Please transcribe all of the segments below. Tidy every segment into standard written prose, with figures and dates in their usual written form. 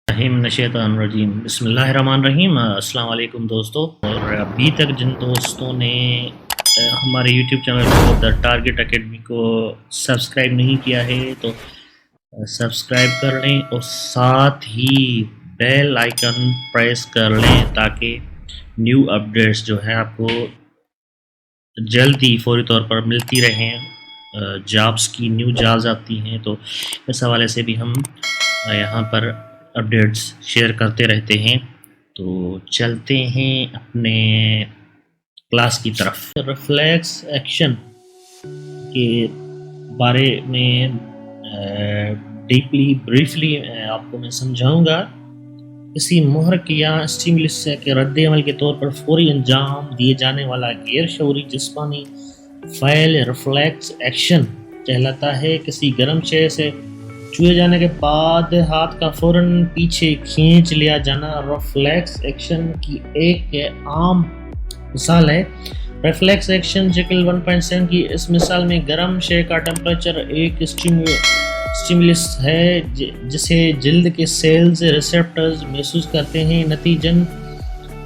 الرجیم بسم اللہ الرحمن الرحیم۔ السلام علیکم دوستو، اور ابھی تک جن دوستوں نے ہمارے یوٹیوب چینل کو دا ٹارگٹ اکیڈمی کو سبسکرائب نہیں کیا ہے تو سبسکرائب کر لیں اور ساتھ ہی بیل آئیکن پریس کر لیں تاکہ نیو اپڈیٹس جو ہے آپ کو جلدی فوری طور پر ملتی رہیں۔ جابس کی نیو جابس آتی ہیں تو اس حوالے سے بھی ہم یہاں پر اپڈیٹس شیئر کرتے رہتے ہیں۔ تو چلتے ہیں اپنے کلاس کی طرف۔ ریفلیکس ایکشن کے بارے میں بریفلی آپ کو میں سمجھاؤں گا۔ کسی محرک یا اسٹیمولس کے رد عمل کے طور پر فوری انجام دیے جانے والا غیر شعوری جسمانی فعل ریفلیکس ایکشن کہلاتا ہے۔ کسی گرم شے سے چھوئے جانے کے بعد ہاتھ کا فوراً پیچھے کھینچ لیا جانا ریفلیکس ایکشن کی ایک عام مثال ہے۔ ریفلیکس ایکشن شکل 1.7 کی اس مثال میں گرم شے کا ٹمپریچر ایک اسٹیمولس ہے جسے جلد کے سیلز ریسیپٹرز محسوس کرتے ہیں۔ نتیجن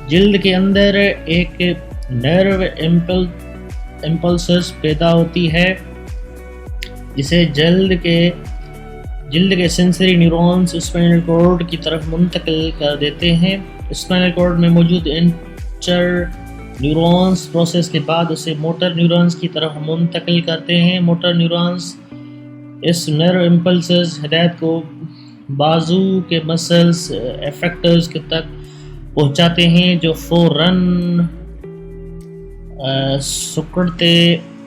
جلد کے اندر ایک نرو امپلسز پیدا ہوتی ہے جسے جلد کے سینسری نیورونز اسپائنل کارڈ کی طرف منتقل کر دیتے ہیں۔ اسپائنل کارڈ میں موجود انٹر نیورونز پروسیس کے بعد اسے موٹر نیورونز کی طرف منتقل کرتے ہیں۔ موٹر نیورونز اس نرو امپلسز ہدایت کو بازو کے مسلز افیکٹرز کے تک پہنچاتے ہیں جو فوراً سکڑتے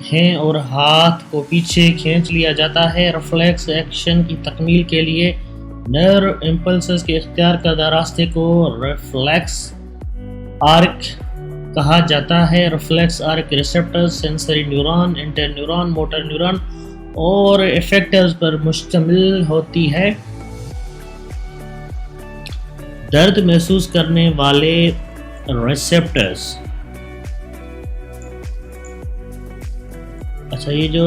ہیں اور ہاتھ کو پیچھے کھینچ لیا جاتا ہے۔ ریفلیکس ایکشن کی تکمیل کے لیے نرو امپلسز کے اختیار کردہ راستے کو ریفلیکس آرک کہا جاتا ہے۔ Reflex arc receptors, sensory neuron, inter neuron, motor neuron اور افیکٹرز پر مشتمل ہوتی ہے۔ درد محسوس کرنے والے ریسیپٹرز، اچھا یہ جو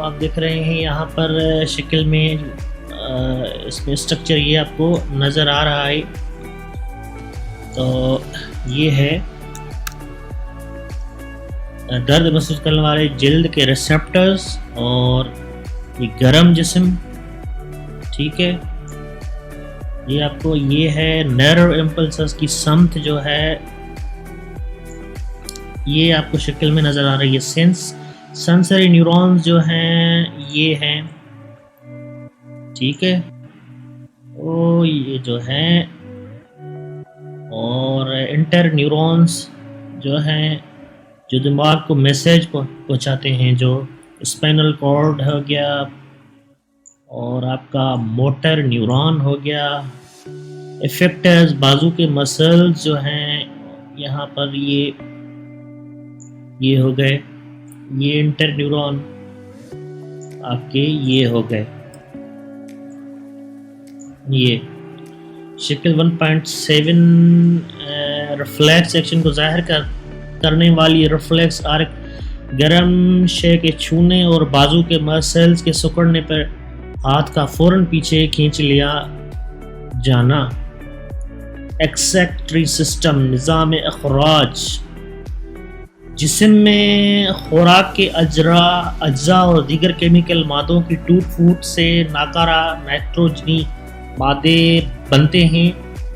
آپ دیکھ رہے ہیں یہاں پر شکل میں اس میں اسٹرکچر یہ آپ کو نظر آ رہا ہے، تو یہ ہے درد محسوس کرنے والے جلد کے ریسیپٹرز اور یہ گرم جسم، ٹھیک ہے۔ یہ آپ کو یہ ہے نرو امپلسز کی سمت جو ہے یہ آپ کو شکل میں نظر آ رہی ہے۔ سینسری نیورونز جو ہیں یہ ہیں، ٹھیک ہے، وہ یہ جو ہیں، اور انٹر نیورونز جو ہیں جو دماغ کو میسیج پہنچاتے ہیں، جو اسپائنل کارڈ ہو گیا اور آپ کا موٹر نیورون ہو گیا۔ افیکٹرز بازو کے مسلز جو ہیں یہاں پر یہ ہو گئے، یہ انٹر نیورون آپ کے یہ ہو گئے۔ یہ شکل 1.7 ریفلیکس ایکشن کو ظاہر کرنے والی ریفلیکس آرک گرم شے کے چھونے اور بازو کے مسلز کے سکڑنے پر ہاتھ کا فوراً پیچھے کھینچ لیا جانا۔ ایکسکریٹری سسٹم، نظام اخراج، جسم میں خوراک کے اجزاء اور دیگر کیمیکل مادوں کی ٹوٹ پھوٹ سے ناکارہ نائٹروجنی مادے بنتے ہیں۔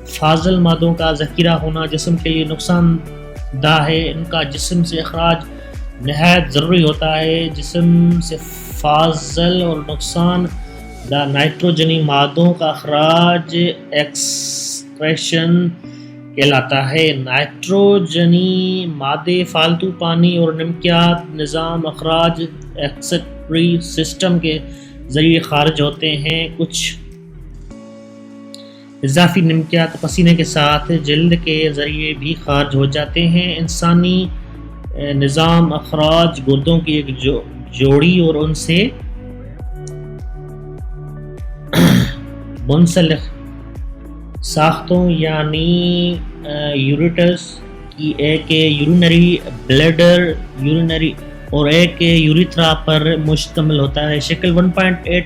فاضل مادوں کا ذخیرہ ہونا جسم کے لیے نقصان دہ ہے، ان کا جسم سے اخراج نہایت ضروری ہوتا ہے۔ جسم سے فاضل اور نقصان دہ نائٹروجنی مادوں کا اخراج ایکسکریشن کہلاتا ہے۔ نائٹروجنی مادے فالتو پانی اور نمکیات نظام اخراج ایکسکریٹری سسٹم کے ذریعے خارج ہوتے ہیں۔ کچھ اضافی نمکیات پسینے کے ساتھ جلد کے ذریعے بھی خارج ہو جاتے ہیں۔ انسانی نظام اخراج گردوں کی ایک جوڑی اور ان سے منسلک ساختوں یعنی یوریٹرس کی ایک یورینری بلیڈر اور ایک یوریتھرا پر مشتمل ہوتا ہے۔ شکل 1.8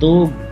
2